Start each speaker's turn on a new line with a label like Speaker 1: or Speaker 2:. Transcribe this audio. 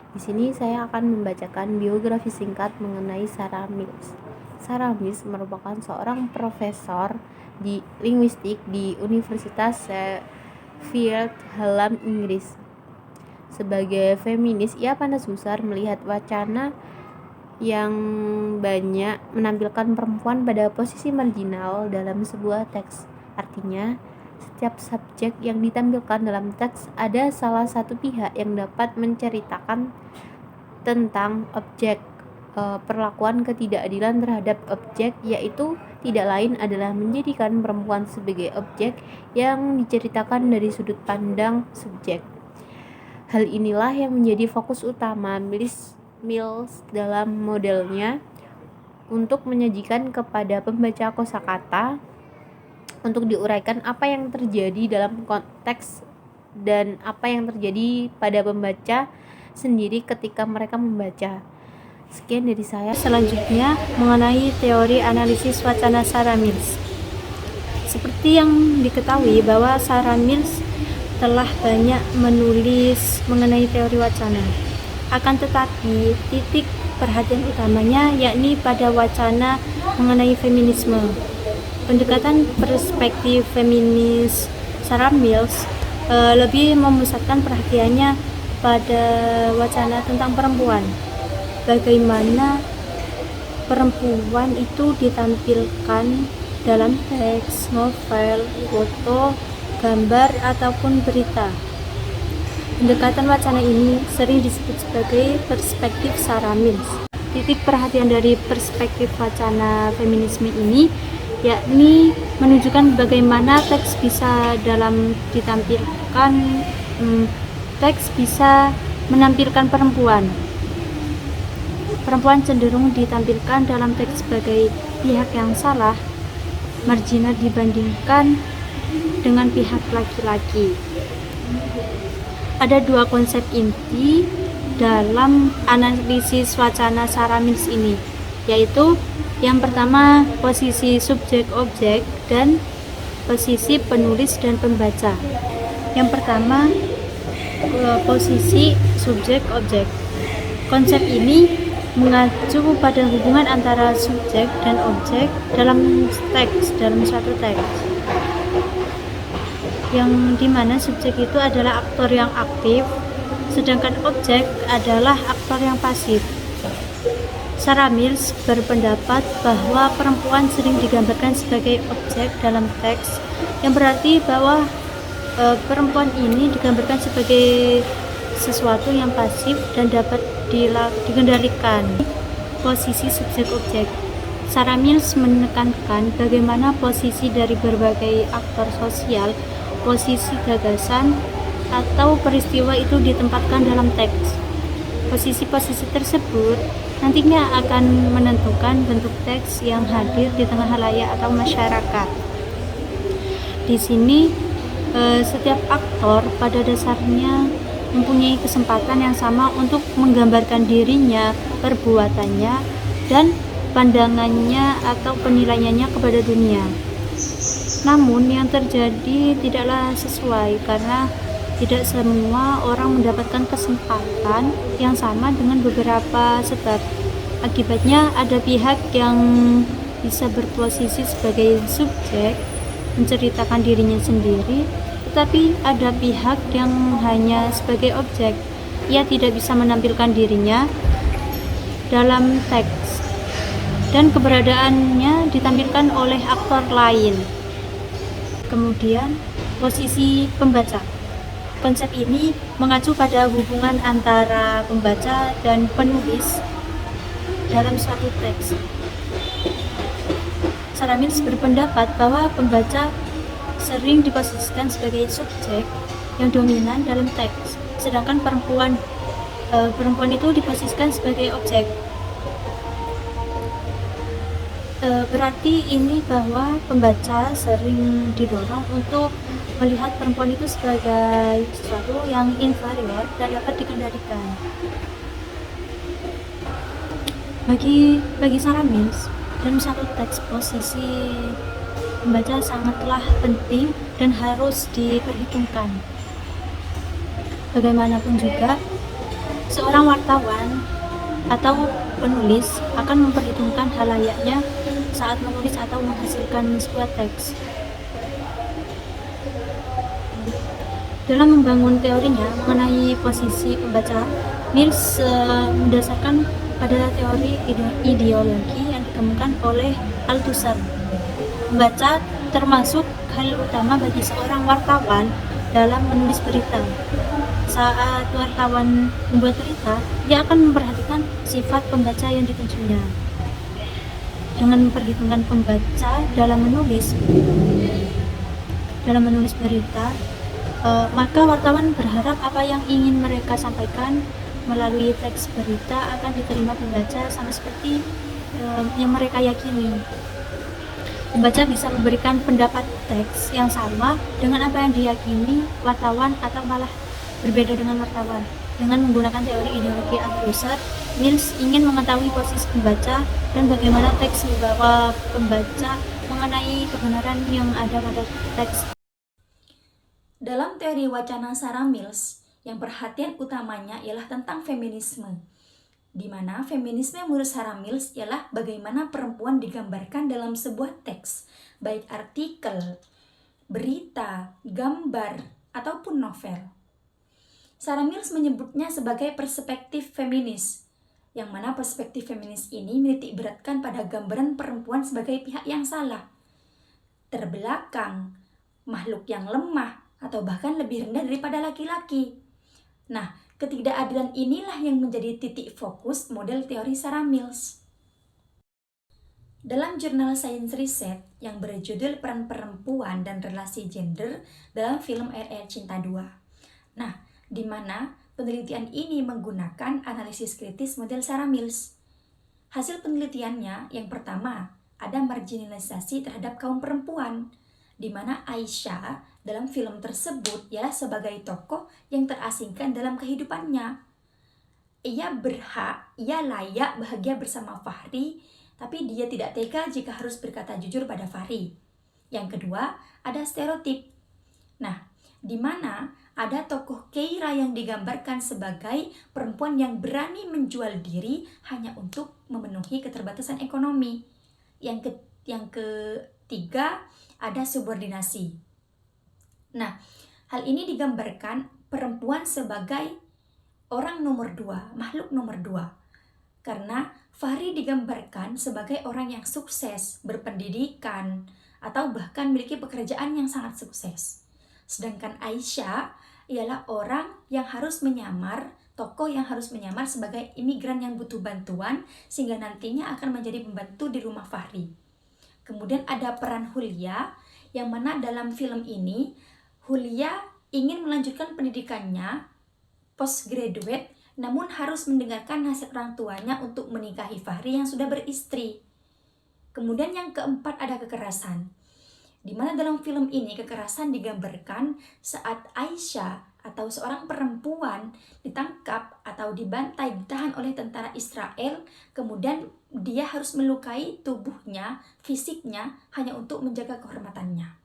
Speaker 1: Di sini saya akan membacakan biografi singkat mengenai Sarah Mills. Sarah Mills merupakan seorang profesor di linguistik di Universitas Sheffield Hallam, Inggris. Sebagai feminis, ia pandai susah melihat wacana yang banyak menampilkan perempuan pada posisi marginal dalam sebuah teks. Artinya, setiap subjek yang ditampilkan dalam teks ada salah satu pihak yang dapat menceritakan tentang objek. Perlakuan ketidakadilan terhadap objek, yaitu tidak lain adalah menjadikan perempuan sebagai objek yang diceritakan dari sudut pandang subjek. Hal inilah yang menjadi fokus utama Mills dalam modelnya untuk menyajikan kepada pembaca kosakata untuk diuraikan apa yang terjadi dalam konteks dan apa yang terjadi pada pembaca sendiri ketika mereka membaca. Sekian dari saya.
Speaker 2: Selanjutnya mengenai teori analisis wacana Sarah Mills. Seperti yang diketahui bahwa Sarah Mills telah banyak menulis mengenai teori wacana. Akan tetapi titik perhatian utamanya yakni pada wacana mengenai feminisme. Pendekatan perspektif feminis Sarah Mills lebih memusatkan perhatiannya pada wacana tentang perempuan. Bagaimana perempuan itu ditampilkan dalam teks, novel, foto, gambar, ataupun berita. Pendekatan wacana ini sering disebut sebagai perspektif Sarah Mills. Titik perhatian dari perspektif wacana feminisme ini yakni menunjukkan bagaimana teks bisa menampilkan perempuan. Perempuan cenderung ditampilkan dalam teks sebagai pihak yang salah, marginal dibandingkan dengan pihak laki-laki. Ada dua konsep inti dalam analisis wacana Sarah Mills ini, yaitu yang pertama posisi subjek-objek dan posisi penulis dan pembaca. Yang pertama posisi subjek-objek. Konsep ini mengacu pada hubungan antara subjek dan objek dalam suatu teks, yang dimana subjek itu adalah aktor yang aktif, sedangkan objek adalah aktor yang pasif. Sarah Mills berpendapat bahwa perempuan sering digambarkan sebagai objek dalam teks, yang berarti bahwa perempuan ini digambarkan sebagai sesuatu yang pasif dan dapat dikendalikan. Posisi subjek-objek. Sarah Mills menekankan bagaimana posisi dari berbagai aktor sosial, posisi gagasan, atau peristiwa itu ditempatkan dalam teks. Posisi-posisi tersebut nantinya akan menentukan bentuk teks yang hadir di tengah halayak atau masyarakat. Di sini setiap aktor pada dasarnya mempunyai kesempatan yang sama untuk menggambarkan dirinya, perbuatannya, dan pandangannya atau penilaiannya kepada dunia. Namun yang terjadi tidaklah sesuai karena tidak semua orang mendapatkan kesempatan yang sama dengan beberapa sebab. Akibatnya ada pihak yang bisa berposisi sebagai subjek, menceritakan dirinya sendiri, tetapi ada pihak yang hanya sebagai objek. Ia tidak bisa menampilkan dirinya dalam teks dan keberadaannya ditampilkan oleh aktor lain. Kemudian posisi pembaca. Konsep ini mengacu pada hubungan antara pembaca dan penulis dalam suatu teks. Sarah Mills berpendapat bahwa pembaca sering diposisikan sebagai subjek yang dominan dalam teks, sedangkan perempuan itu diposisikan sebagai objek. Berarti ini bahwa pembaca sering didorong untuk melihat perempuan itu sebagai sesuatu yang inferior dan dapat dikendalikan. Bagi Sarah Mills, dalam satu teks posisi pembaca sangatlah penting dan harus diperhitungkan. Bagaimanapun juga, Seorang wartawan atau penulis akan memperhitungkan hal layaknya saat menulis atau menghasilkan sebuah teks. Dalam membangun teorinya mengenai posisi pembaca, Mills mendasarkan pada teori ideologi yang ditemukan oleh Althusser. Membaca termasuk hal utama bagi seorang wartawan dalam menulis berita. Saat wartawan membuat berita, dia akan memperhatikan sifat pembaca yang ditujunya. Dengan memperhitungkan pembaca dalam menulis berita, maka wartawan berharap apa yang ingin mereka sampaikan melalui teks berita akan diterima pembaca sama seperti yang mereka yakini. Pembaca bisa memberikan pendapat teks yang sama dengan apa yang diyakini wartawan atau malah berbeda dengan wartawan. Dengan menggunakan teori ideologi Althusser, Mills ingin mengetahui posisi pembaca dan bagaimana teks membawa pembaca mengenai kebenaran yang ada pada teks.
Speaker 3: Dalam teori wacana Sarah Mills, yang perhatian utamanya ialah tentang feminisme, di mana feminisme menurut Sarah Mills ialah bagaimana perempuan digambarkan dalam sebuah teks, baik artikel, berita, gambar, ataupun novel. Sarah Mills menyebutnya sebagai perspektif feminis, yang mana perspektif feminis ini menitik beratkan pada gambaran perempuan sebagai pihak yang salah, terbelakang, makhluk yang lemah, atau bahkan lebih rendah daripada laki-laki. Nah, ketidakadilan inilah yang menjadi titik fokus model teori Sarah Mills. Dalam jurnal Science Research yang berjudul Peran Perempuan dan Relasi Gender dalam film Air Cinta 2. Nah, di mana penelitian ini menggunakan analisis kritis model Sarah Mills. Hasil penelitiannya yang pertama, ada marginalisasi terhadap kaum perempuan, di mana Aisyah dalam film tersebut ialah sebagai tokoh yang terasingkan dalam kehidupannya. Ia berhak, ia layak bahagia bersama Fahri, tapi dia tidak tega jika harus berkata jujur pada Fahri. Yang kedua, ada stereotip. Nah, di mana ada tokoh Keira yang digambarkan sebagai perempuan yang berani menjual diri hanya untuk memenuhi keterbatasan ekonomi. Yang ketiga, ada subordinasi. Nah, hal ini digambarkan perempuan sebagai orang nomor 2, makhluk nomor 2. Karena Fahri digambarkan sebagai orang yang sukses, berpendidikan, atau bahkan memiliki pekerjaan yang sangat sukses. Sedangkan Aisyah ialah orang yang harus menyamar, tokoh yang harus menyamar sebagai imigran yang butuh bantuan, sehingga nantinya akan menjadi pembantu di rumah Fahri. Kemudian ada peran Hulia, yang mana dalam film ini Hulia ingin melanjutkan pendidikannya postgraduate, namun harus mendengarkan nasihat orang tuanya untuk menikahi Fahri yang sudah beristri. Kemudian yang keempat ada kekerasan, di mana dalam film ini kekerasan digambarkan saat Aisyah atau seorang perempuan ditangkap atau dibantai, ditahan oleh tentara Israel, kemudian dia harus melukai tubuhnya, fisiknya, hanya untuk menjaga kehormatannya.